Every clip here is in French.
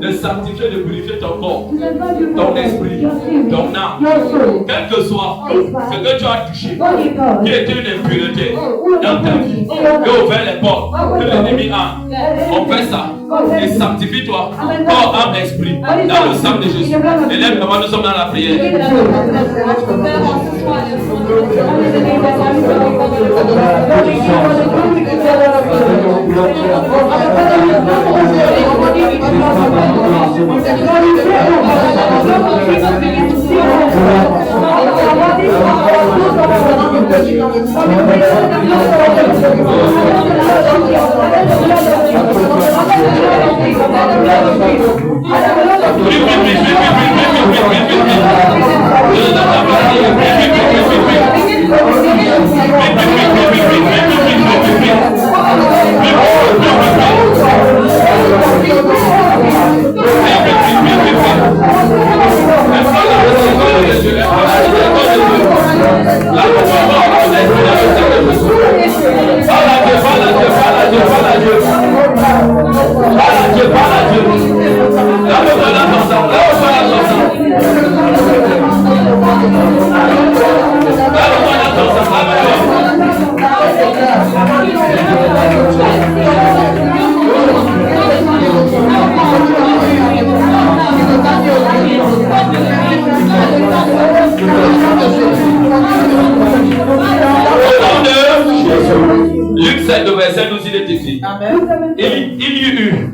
de sanctifier, de purifier ton corps, ton esprit, ton âme. Quel que soit ce que tu as touché, qui était une impureté dans ta vie, et ouvert les portes que l'ennemi a. On fait ça. Et sanctifie-toi, corps, âme, esprit, dans le sang de Jésus. Élève comment nous sommes dans la prière. Luc 7, verset 12, il est écrit. Il y eut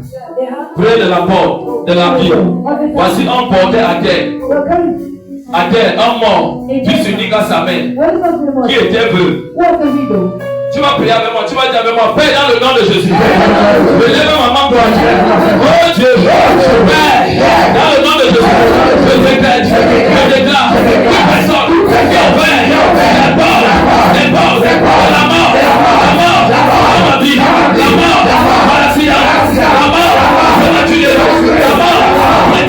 près de la porte de la ville, voici un porté à terre, un mort, fils unique à sa mère, qui était veuve. Tu vas prier avec moi, tu vas dire avec moi, Père, dans le nom de Jésus. Relève maman pour Dieu. Oh Dieu, Père, dans le nom de Jésus, je déclare, toute personne qui a ouvert les portes de la mort, dans ma vie, la mort, dans la science, la mort, dans la tuile, la mort, la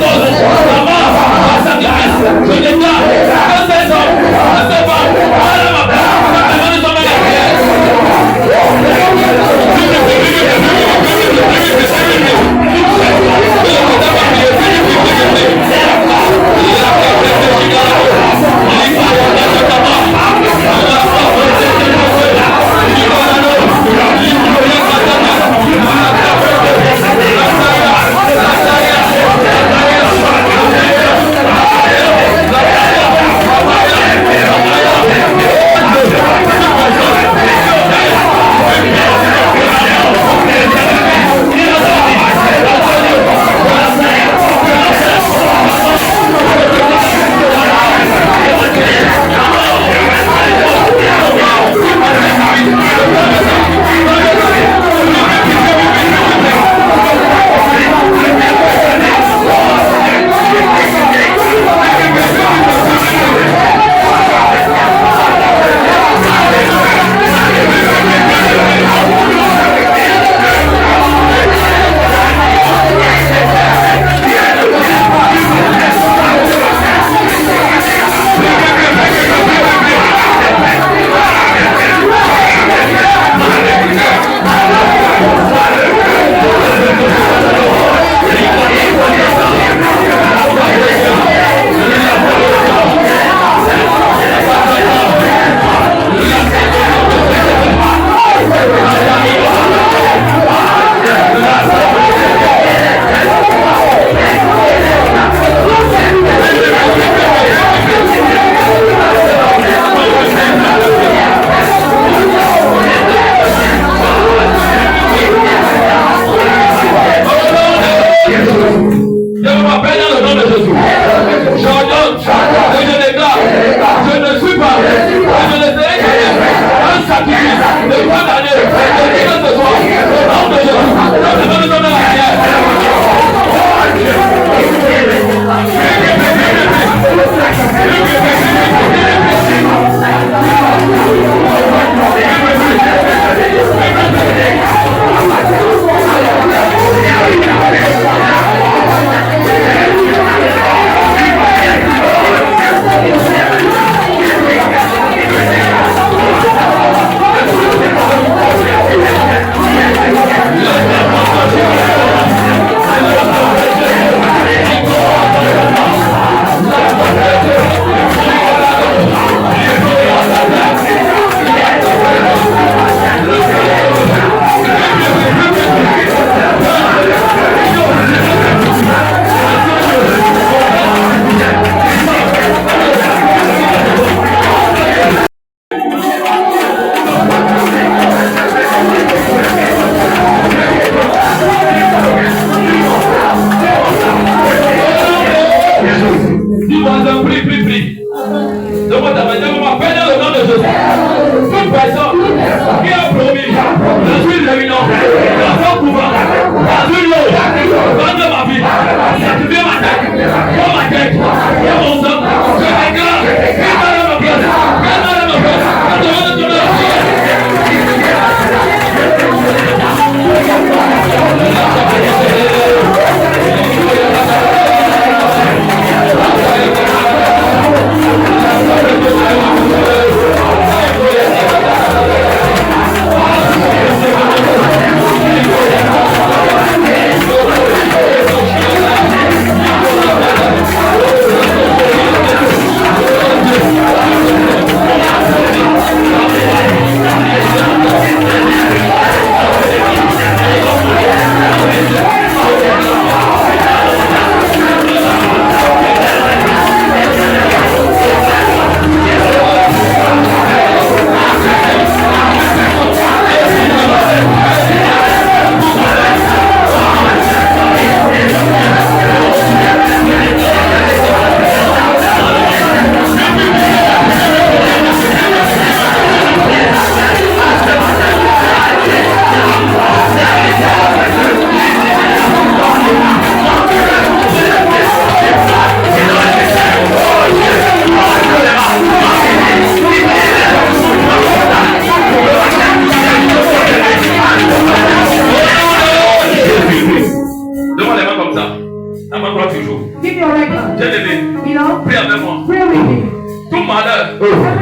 mort, dans sa grâce, je déclare, que ces hommes, que ces femmes, à ma place, nous sommes à la prière.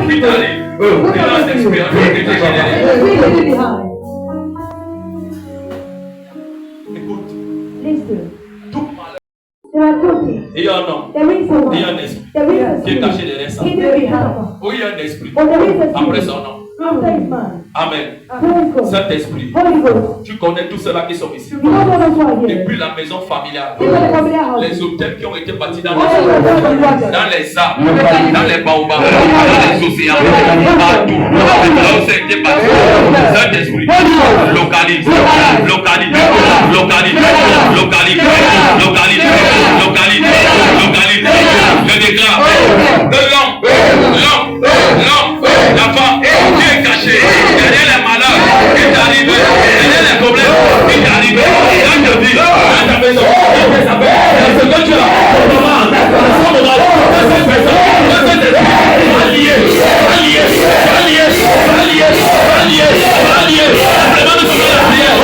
qui t'arrive. Silence d'esprit, en train de te générer. Écoute. Tout malheur. Il y a un homme. Il y a un esprit qui est caché derrière ça. Oui, il y a un esprit. Après son nom. Amen. Saint-Esprit, tu connais tous ceux-là qui sont ici. Depuis la maison familiale, les hôtels qui ont été bâtis dans les arbres, dans les baobabs, dans les océans, partout, là où ça a été bâti. Saint-Esprit, localise, localise, localise, localise, localise, localise, localise. Je déclare l'homme, la femme qui est caché derrière les malheurs qui t'arrivent, derrière les problèmes qui t'arrivent, dans ta vie, dans ta maison, dans ta maison, ce que tu as, ton moment, dans cette personne, dans cette esprit, allié, vraiment de sauver la prière.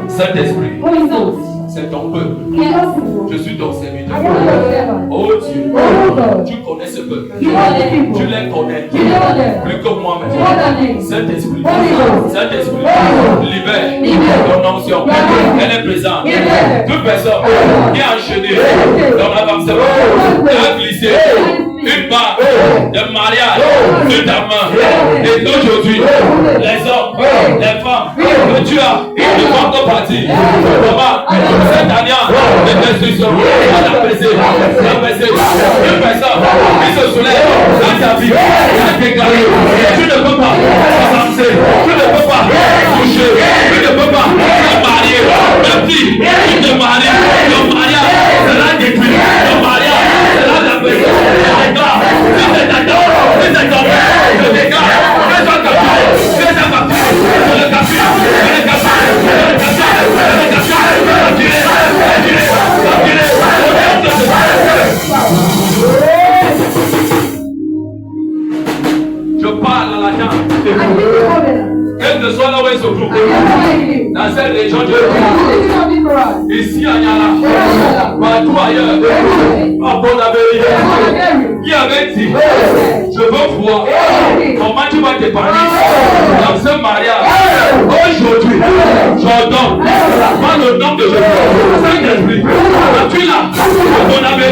Saint-Esprit, c'est ton peuple. Je suis ton serviteur. Oh Dieu, tu connais ce peuple. Tu les connais plus que moi-même. Saint-Esprit, Saint-Esprit, libère ton onction. Elle est présente. Toute personne qui est enchaînée dans l'avancement, qui a glissé une barre de mariage sur ta main. Et aujourd'hui, les hommes, les femmes que tu as, ne vont pas partir. Comment cette alliance de destruction va l'apaiser. Une personne qui se soulève dans ta vie, qui a déclaré, tu ne peux pas avancer, tu ne peux pas toucher, tu ne peux pas te marier. Même si tu te maries, ton mariage sera détruit, ton mariage sera l'apaiser. Je parle à la dame. Quel que soit là où elle se trouve, dans cette région de ici à Yala, partout ailleurs, à Bonabéry, qui avait dit, je veux voir comment tu vas t'épargner dans ce mariage. Aujourd'hui, j'ordonne par le nom de Jésus, Saint-Esprit, appuie là, à Bonabéry.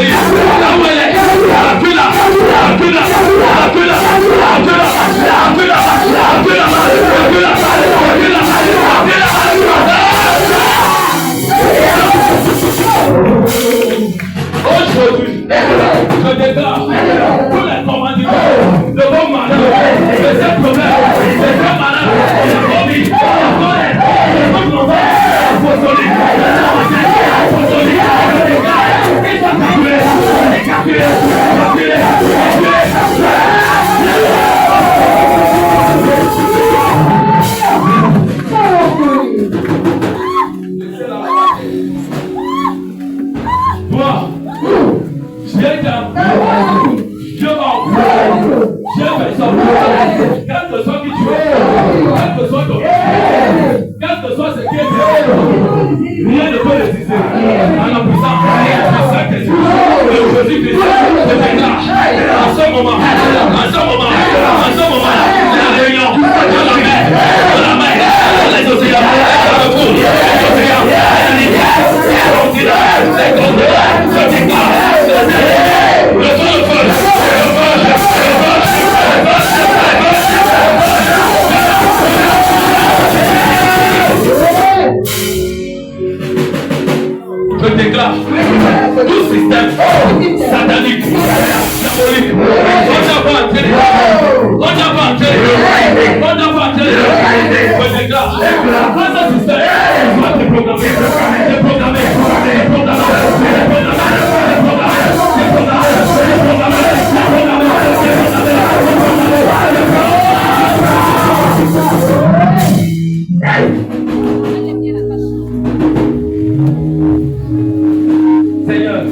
Seigneur,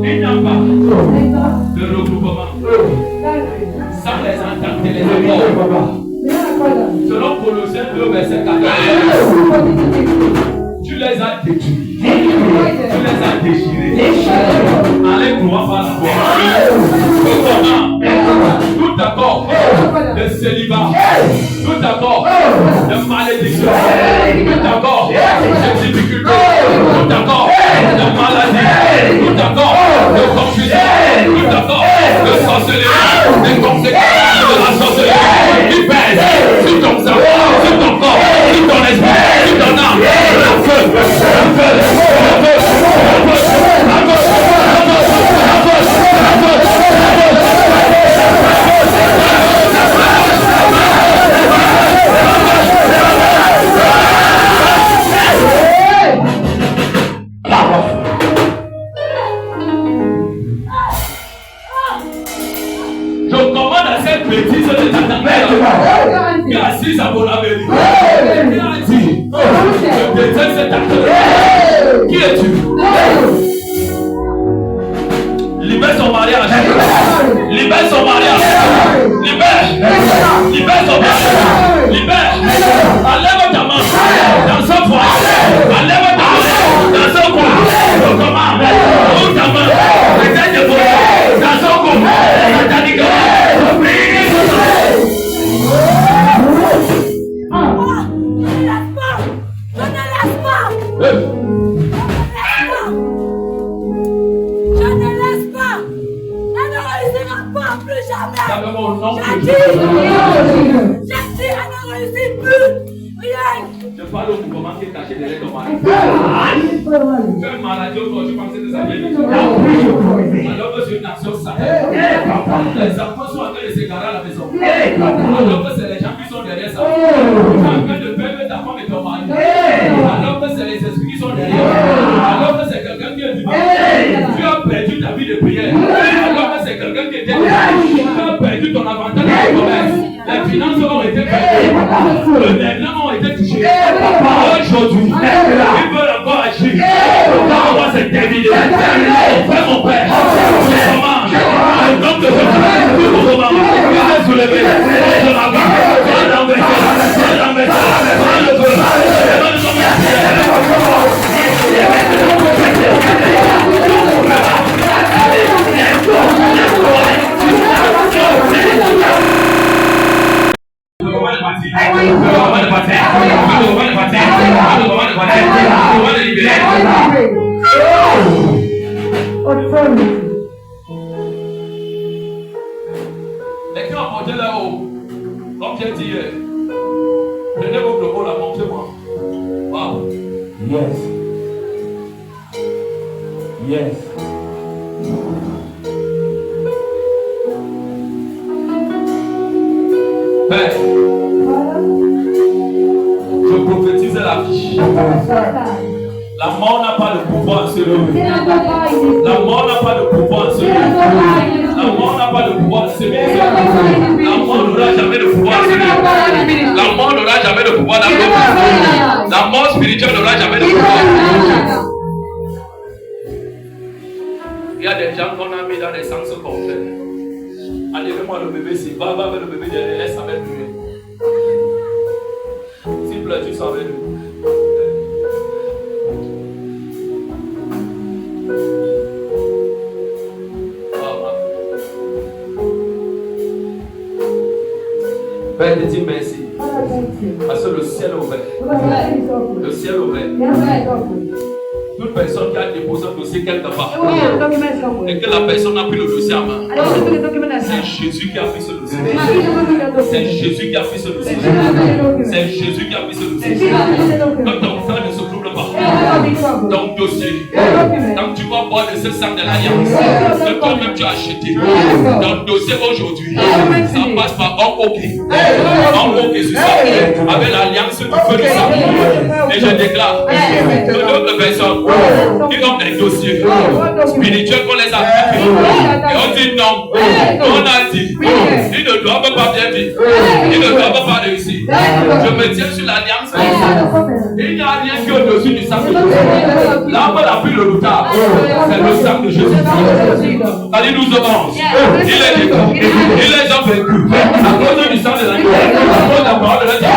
il n'y a pas de regroupement sans les ententes et les efforts. Selon Colossiens 2, verset 14, tu les as détruits, tu les as déchirés, en les clouant par la voix. Tout accord de célibat, tout accord de malédiction, tout accord de difficulté, tout accord de maladie, tout accord de confusion, tout accord de sorcellerie, des conséquences de la sorcellerie qui pèse sur ton cerveau, sur ton corps, sur ton esprit, sur ton âme. Le feu, le feu, le feu, je commande à cette bêtise de ta mère qui est assise à Bonabéry. Qui a dit, je déteste cet acteur. Qui es-tu? Libère son mariage. Libère son mariage. Libère. Libère son mariage. Libère. Enlève ta main dans son foyer. Enlève ta main dans son corps. Je commande. Ouvre ta main. Peut-être de dans son corps. Sataniquement. Je parle au mouvement qui est caché derrière ton mari. Fais maladie aujourd'hui, pensez que ça vient de toi. Alors que c'est une action satanique. Les enfants sont en train de s'égarer à la maison. Alors que c'est les gens qui sont derrière ça. Tu es en train de perdre ta femme et ton mari. Alors que c'est les esprits qui sont derrière. Alors que c'est quelqu'un qui est vivant. Tu as perdu ta vie de prière. Alors que c'est quelqu'un qui était vivant. Tu as perdu ton avantage de commerce. Les finances ont été perdues. Les biens ont été touchés. Aujourd'hui, ils veulent encore agir. Quand on va se terminer, fais mon père. Je commande. Donc de ce tout le moment, il est soulevé. Je m'abats. Je l'embête. Je l'embête. Je le veux. Les qui ont apporté là haut, comme j'ai dit hier, prenez votre rôle à montrez-moi. Wow. Yes. Yes. Père, je prophétise la vie. La mort n'a pas de pouvoir sur eux. La mort n'a pas de pouvoir sur eux. La mort n'a pas de pouvoir sur eux. La mort n'aura jamais de pouvoir sur eux. La mort n'aura jamais de pouvoir dans l'homme. La mort spirituelle n'aura jamais de pouvoir. Il y a des gens qu'on a mis dans les sens contraires. Enlevez-moi le bébé, si va avec le bébé derrière, elle savait pleurer. S'il pleure, tu savais lui. Père, te dis merci. Parce que le ciel est ouvert. Le ciel est ouvert. Toute personne qui a déposé un dossier quelque part et que la personne a pris le dossier en main, c'est Jésus qui a pris ce dossier. C'est Jésus qui a pris ce dossier. C'est Jésus qui a pris ce dossier. Que ton frère ne se trouble pas. ton dossier. Quand tu vas boire de ce sang de l'alliance, que toi-même tu as acheté, ton dossier aujourd'hui, ça passe par un ok sur ça, avec l'alliance du feu du sang. Et je déclare que d'autres personnes qui ont des dossiers spirituels qu'on les a pris, et on dit non, on a dit, ils ne doivent pas bien vivre, ils ne doivent pas réussir. Je me tiens sur l'alliance. Il n'y a rien qui est au-dessus du sang de Jésus. L'âme la plus redoutable, c'est le sang de Jésus. Allez, nous avance. Il est détruit. Il les a vaincus. À cause du sang de l'agneau, à cause de la parole de Dieu.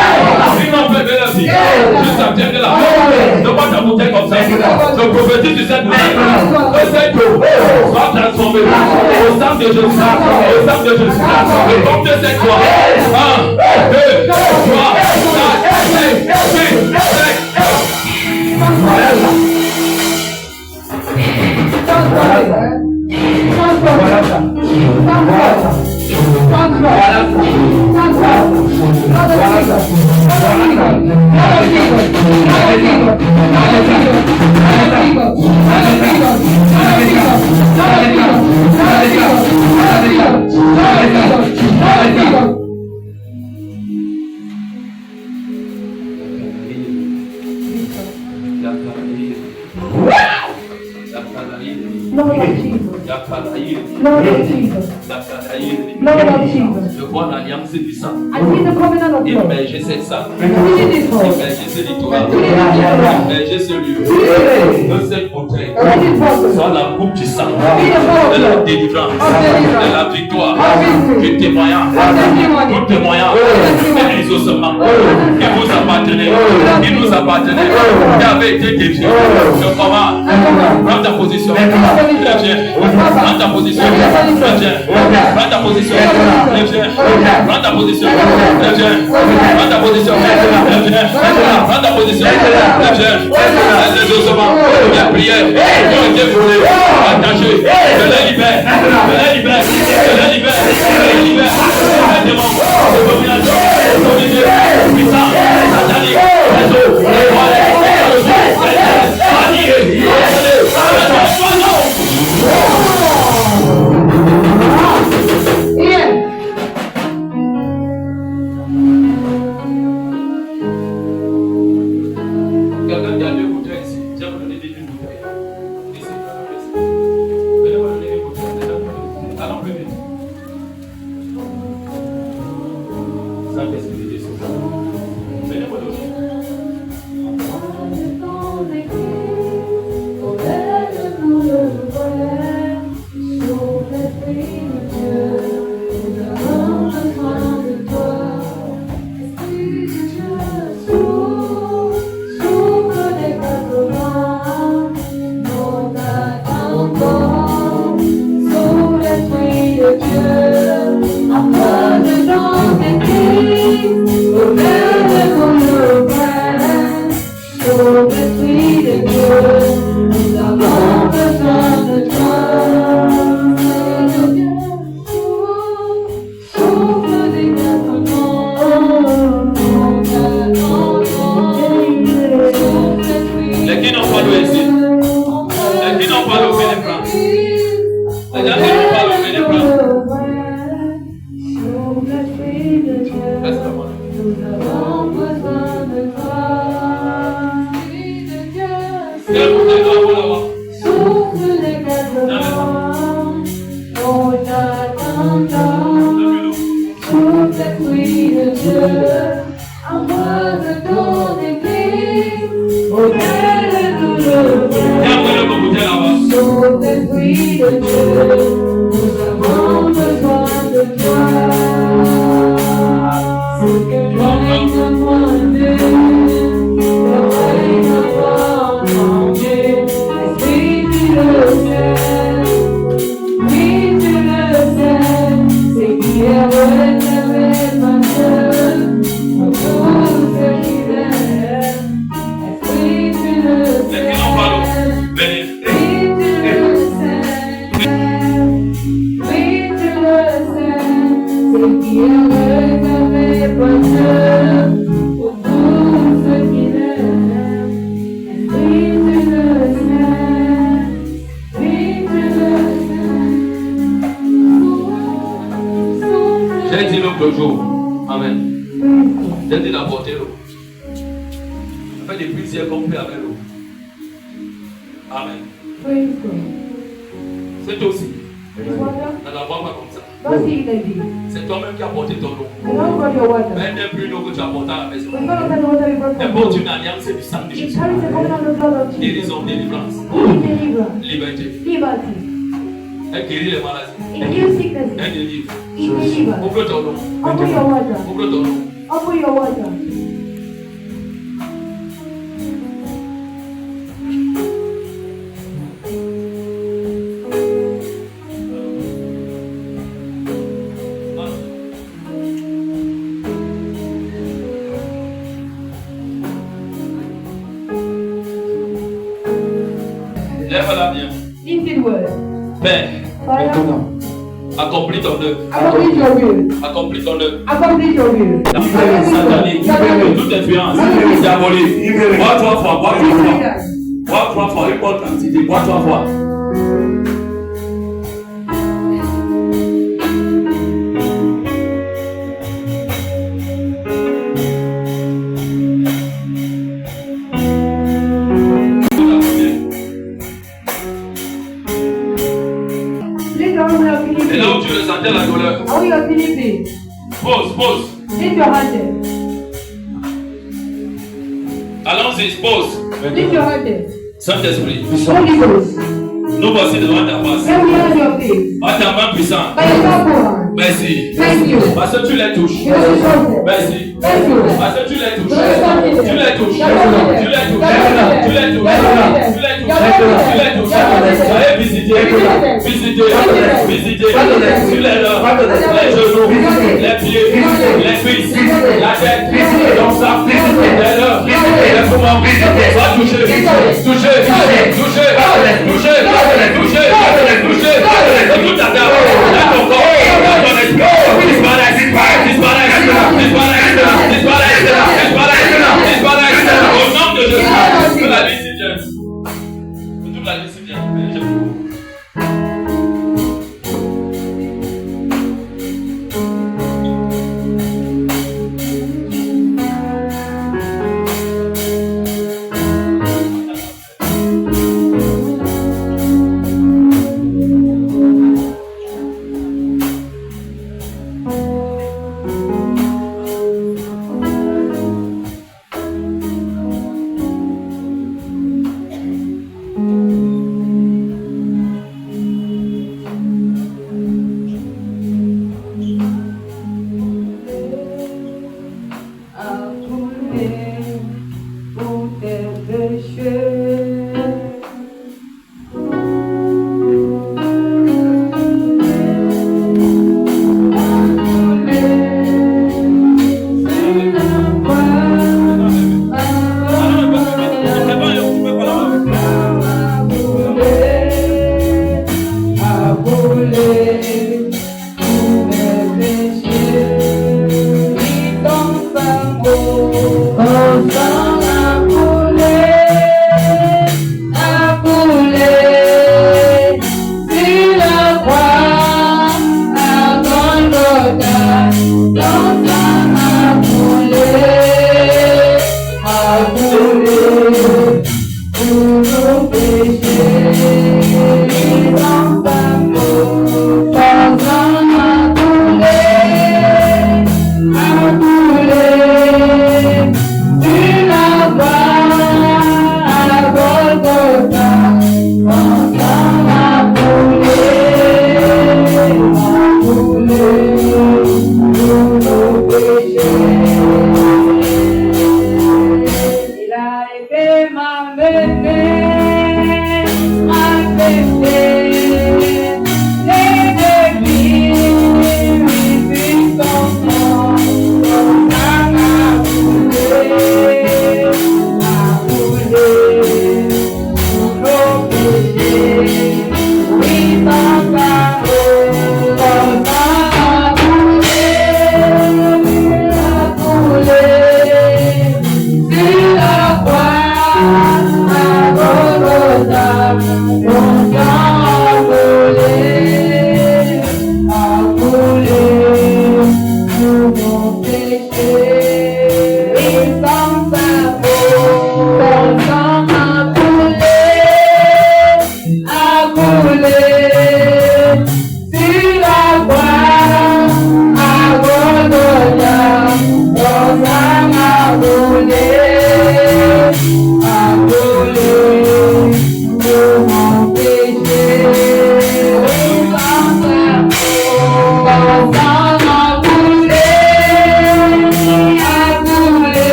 Ils n'ont fait de la vie. Juste à dire de la mort. Ne pas t'aboutir comme ça. Je prophétise sur cette bouteille. Que cette eau soit transformée au sang de Jésus. Au sang de Jésus. Et comme de cette foi. 1, 2, 3, 4, 5, 6, 7. Je vois l'alliance du sang. Immerger cette salle. Immerger ce littoral. Immerger ce lieu. Que cette bouteille soit la coupe du sang, de la délivrance, de la victoire, du témoignage, du témoignage, de l'exaucement qui vous appartenait, qui nous appartenait, qui avait été dévié. Je commande, prends ta position. Prends ta position. Prends ta position. Prends ta position. Prends ta position. Prends ta position. Les exaucements, les prières qui ont été volées, attachées, je les libère. Je les libère. Je les libère. Je les libère. Les démons, les dominations, les dominés, les puissants, les sataniques, les eaux, les voilés, les reçus, les maniés, les quelqu'un qui a deux bouteilles ici, j'ai vous donné une bouteille. Ici, venez me donner une bouteille. Allons plus vite. Ça qu'est-ce que vous dites? Venez me donner. J'ai dit l'autre jour. Amen. J'ai dit d'apporter l'eau. Fait des prières qu'on fait avec l'eau. Amen. C'est aussi. Ne la vois pas comme ça. C'est toi-même qui as apporté ton eau. Mais n'est plus l'eau que tu as apporté à la maison. N'importe une alliance, c'est du sang de Jésus. Guérison, délivrance. Liberté. Elle guérit les maladies. Elle délivre. Ouvre ton eau. Ouvre ton eau. Lève-la bien. Père, accomplis ton œuvre. Accomplis ton œuvre. Satanique, toute influence diabolique. Bois 3 fois, bois 3 fois. Bois 3 fois, une bonne quantité, bois 3 fois. Et là où tu ressentais la douleur, pose. Allons-y, pose. Saint-Esprit, nous voici devant ta face. À ta main puissante. Merci. Parce que tu les touches. Merci. Parce que tu les touches. Tu les touches. Tu les touches. Tu les touches. Soyez visités. Visitez. Sur les lèvres, les genoux, les pieds, les cuisses, la tête, donc ça, les lèvres, les poumons. Va toucher. Toute ta table, ton corps, ton esprit, disparaît. Au nom de Jésus, que la vie s'y vienne. Que toute la vie s'y vienne.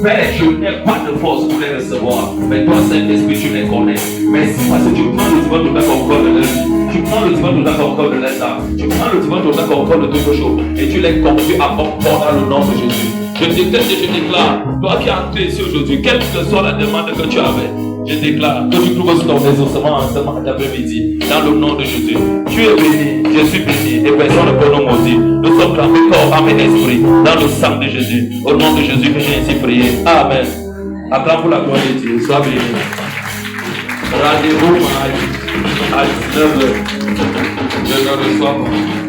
Père, je n'ai pas de force pour les recevoir. Mais toi, Saint-Esprit, tu les connais. Merci parce que tu prends le divin total contrôle de leur vie. Tu prends le divin total contrôle de leurs âmes. Tu prends le divin total contrôle de toutes choses. Et tu les conduis à bon port dans le nom de Jésus. Je décrète et je déclare, toi qui es entré ici aujourd'hui, quelle que soit la demande que tu avais, je déclare que tu trouves ton exaucement en ce après-midi, dans le nom de Jésus. Tu es béni, je suis béni, et personne ne peut nous maudire. Nous sommes trempés corps, âme et esprit, dans le sang de Jésus. Au nom de Jésus que j'ai ainsi prié. Amen. Acclame pour la gloire de Dieu. Sois béni. Rendez-vous, à 19h. Je ne reçois pas.